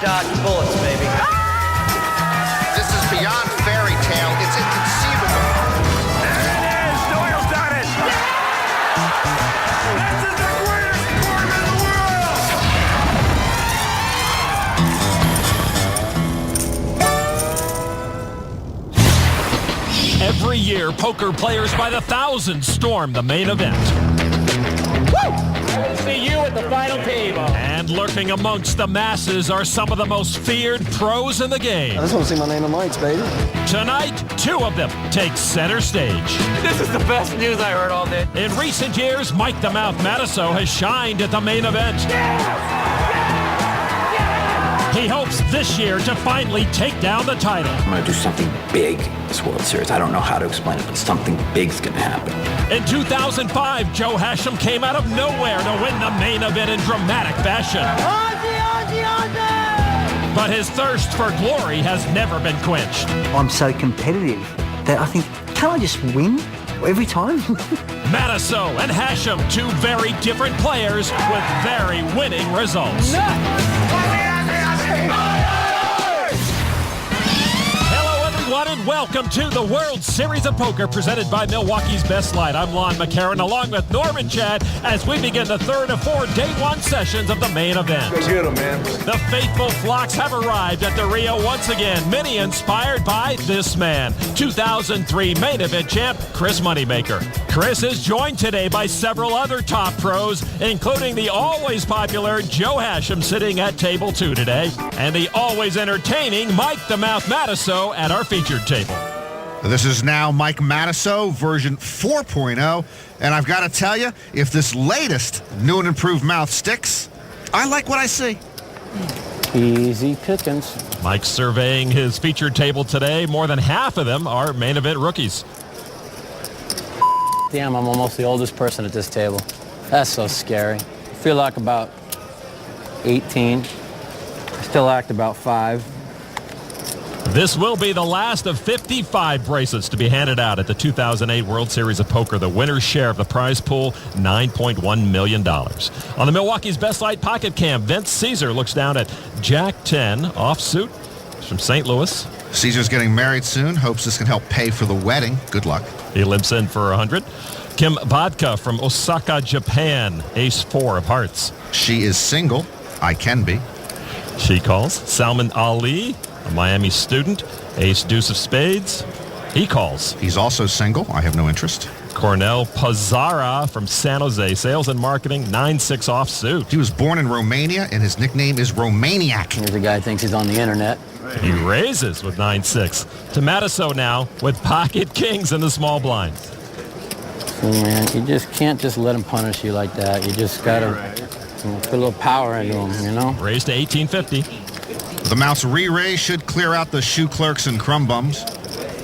dodge bullets, baby. This is beyond fairy tale. It's inconceivable. There it is. Doyle's done it. This is the greatest sport in the world. Every year, poker players by the thousands storm the main event. See you at the final table. And lurking amongst the masses are some of the most feared pros in the game. I just want to see my name on lights, baby. Tonight, two of them take center stage. This is the best news I heard all day. In recent years, Mike the Mouth Matasso has shined at the main event. He hopes this year to finally take down the title. I'm going to do something big this World Series. I don't know how to explain it, but something big's going to happen. In 2005, Joe Hashem came out of nowhere to win the main event in dramatic fashion. But his thirst for glory has never been quenched. I'm so competitive that I think, can't I just win every time? Matasso and Hashem, two very different players with very winning results. And welcome to the World Series of Poker presented by Milwaukee's Best Light. I'm Lon McCarron along with Norman Chad as we begin the third of four day one sessions of the main event. Let's get him, man. The faithful flocks have arrived at the Rio once again, many inspired by this man, 2003 main event champ Chris Moneymaker. Chris is joined today by several other top pros, including the always popular Joe Hashem sitting at table 2 today, and the always entertaining Mike the Mouth Matasso at our featured table. This is now Mike Matasso, version 4.0, and I've got to tell you, if this latest new and improved mouth sticks, I like what I see. Easy pickings. Mike's surveying his featured table today. More than half of them are main event rookies. Damn, I'm almost the oldest person at this table. That's so scary. I feel like about 18. I still act about 5. This will be the last of 55 bracelets to be handed out at the 2008 World Series of Poker. The winner's share of the prize pool, $9.1 million. On the Milwaukee's Best Light Pocket Cam, Vince Caesar looks down at Jack 10 offsuit from St. Louis. Caesar's getting married soon. Hopes this can help pay for the wedding. Good luck. He limps in for 100. Kim Bodka from Osaka, Japan, ace 4 of hearts. She is single. I can be. She calls. Salman Ali, a Miami student, ace deuce of spades. He calls. He's also single. I have no interest. Cornel Pizarra from San Jose, sales and marketing, 9-6 offsuit. He was born in Romania, and his nickname is Romaniac. Here's a guy who thinks he's on the internet. He raises with 9-6. To Matasso now with pocket kings in the small blind. See, man, you just can't just let him punish you like that. You just got to put a little power into him, you know? Raised to 1850. The mouse re-raise should clear out the shoe clerks and crumb bums.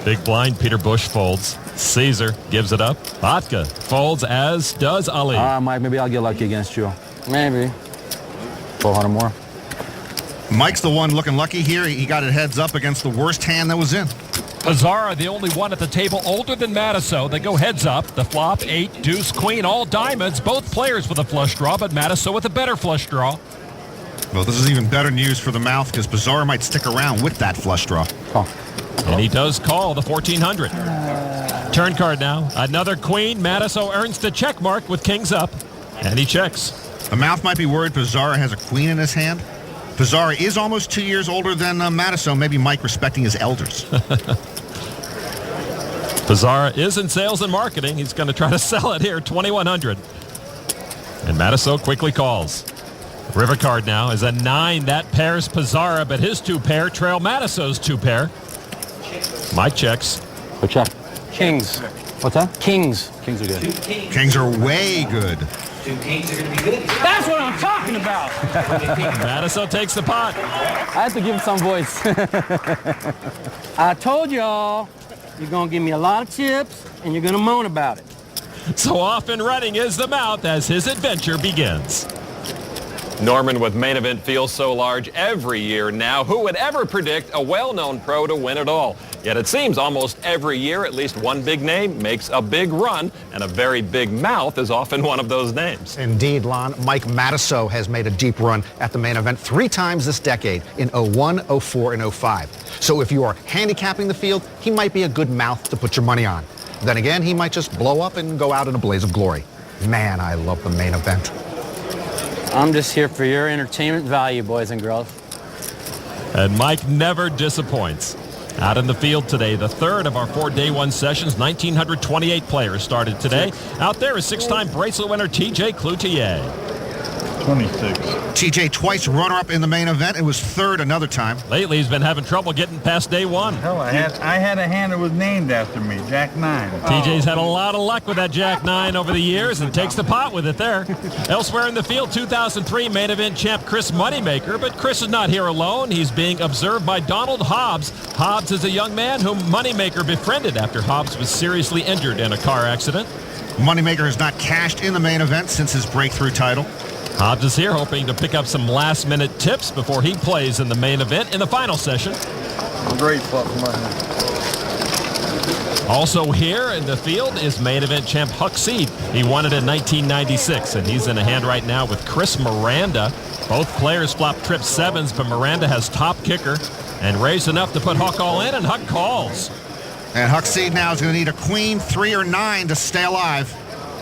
Big blind, Peter Bush folds. Caesar gives it up. Vodka folds, as does Ali. Mike, maybe I'll get lucky against you. Maybe. 400 more. Mike's the one looking lucky here. He got it heads up against the worst hand that was in. Pizarra, the only one at the table older than Matasso. They go heads up. The flop, 8, deuce, queen, all diamonds. Both players with a flush draw, but Matasso with a better flush draw. Well, this is even better news for the mouth because Pizarra might stick around with that flush draw. Call. And he does call the 1400. Turn card now. Another queen. Matasso earns the check mark with kings up. And he checks. The mouth might be worried Pizarra has a queen in his hand. Pizarra is almost 2 years older than Matasso. Maybe Mike respecting his elders. Pizarra is in sales and marketing. He's going to try to sell it here, 2100. And Matasso quickly calls. River card now is a 9. That pairs Pizarra, but his 2 pair trail Matasso's 2 pair. Mike checks. Good check. Kings. What's that? Kings. Kings are good. Kings are way good. That's what I'm talking about. Matasso takes the pot. I have to give him some voice. I told y'all, you're going to give me a lot of chips, and you're going to moan about it. So off and running is the mouth as his adventure begins. Norman with main event feels so large every year now. Who would ever predict a well-known pro to win it all? Yet it seems almost every year at least one big name makes a big run, and a very big mouth is often one of those names. Indeed, Lon. Mike Matusow has made a deep run at the main event 3 times this decade in 01, 04, and 05. So if you are handicapping the field, he might be a good mouth to put your money on. Then again, he might just blow up and go out in a blaze of glory. Man, I love the main event. I'm just here for your entertainment value, boys and girls. And Mike never disappoints. Out in the field today, the third of our 4 day one sessions. 1,928 players started today. Out there is 6-time bracelet winner TJ Cloutier. 26. TJ twice runner-up in the main event. It was third another time. Lately, he's been having trouble getting past day one. Hell, I had a hand that was named after me, Jack 9. TJ's had a lot of luck with that Jack 9 over the years and takes the pot with it there. Elsewhere in the field, 2003 main event champ Chris Moneymaker, but Chris is not here alone. He's being observed by Donald Hobbs. Hobbs is a young man whom Moneymaker befriended after Hobbs was seriously injured in a car accident. Moneymaker has not cashed in the main event since his breakthrough title. Hobbs is here hoping to pick up some last-minute tips before he plays in the main event in the final session. Great fuck money. Also here in the field is main event champ Huck Seed. He won it in 1996, and he's in a hand right now with Chris Miranda. Both players flop trip 7s, but Miranda has top kicker and raised enough to put Huck all in, and Huck calls. And Huck Seed now is going to need a queen, 3 or 9 to stay alive.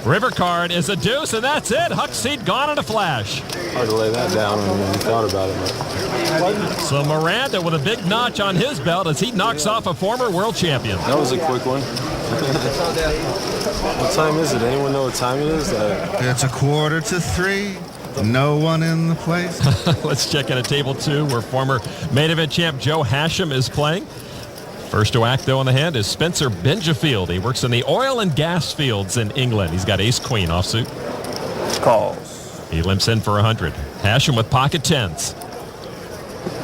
River card is a deuce, and that's it. Huck Seed gone in a flash. Hard to lay that down when you thought about it. So Miranda with a big notch on his belt as he knocks off a former world champion. That was a quick one. What time is it? Anyone know what time it is? It's 2:45. No one in the place. Let's check in at table 2 where former main event champ Joe Hashem is playing. First to act, though, on the hand is Spencer Benjafield. He works in the oil and gas fields in England. He's got ace-queen offsuit. Calls. He limps in for 100. Hashem with pocket 10s.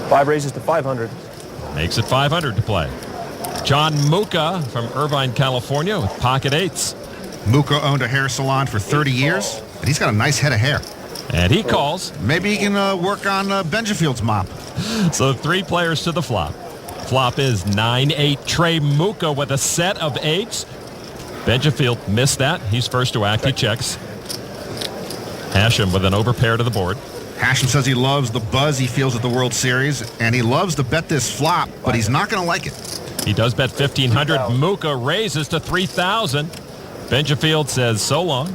5 raises to 500. Makes it 500 to play. John Muka from Irvine, California with pocket 8s. Muka owned a hair salon for 30 years, and he's got a nice head of hair. And he calls. Maybe he can work on Benjafield's mop. So 3 players to the flop. Flop is 9-8. Trey Muka with a set of 8s. Benjafield missed that. He's first to act. He checks. Hashem with an overpair to the board. Hashem says he loves the buzz he feels at the World Series, and he loves to bet this flop, but he's not going to like it. He does bet 1,500. Muka raises to 3,000. Benjafield says so long.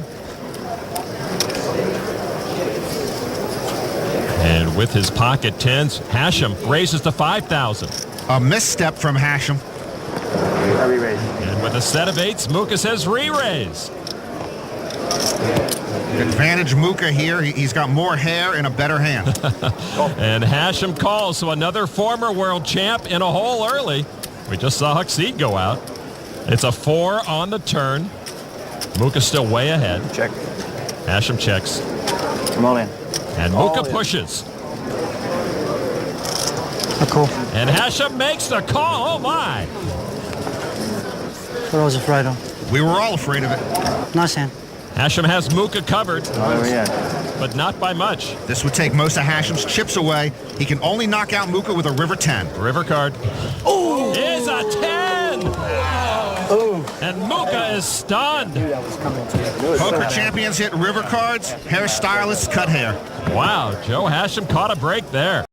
And with his pocket 10s, Hashem raises to 5,000. A misstep from Hashem. And with a set of 8s, Muka says re-raise. Advantage Muka here. He's got more hair and a better hand. And Hashem calls, so another former world champ in a hole early. We just saw Huck Seed go out. It's a 4 on the turn. Muka's still way ahead. Check. Hashem checks. Come on in. And Muka pushes. Cool. And Hashem makes the call. Oh, my. What I was afraid of. We were all afraid of it. Nice hand. Hashem has Muka covered, Oh, but not by much. This would take most of Hashem's chips away. He can only knock out Muka with a river 10. River card. Oh! Is a 10. Oh! And Muka is stunned. Poker champions hit river cards. Hairstylists cut hair. Wow, Joe Hashem caught a break there.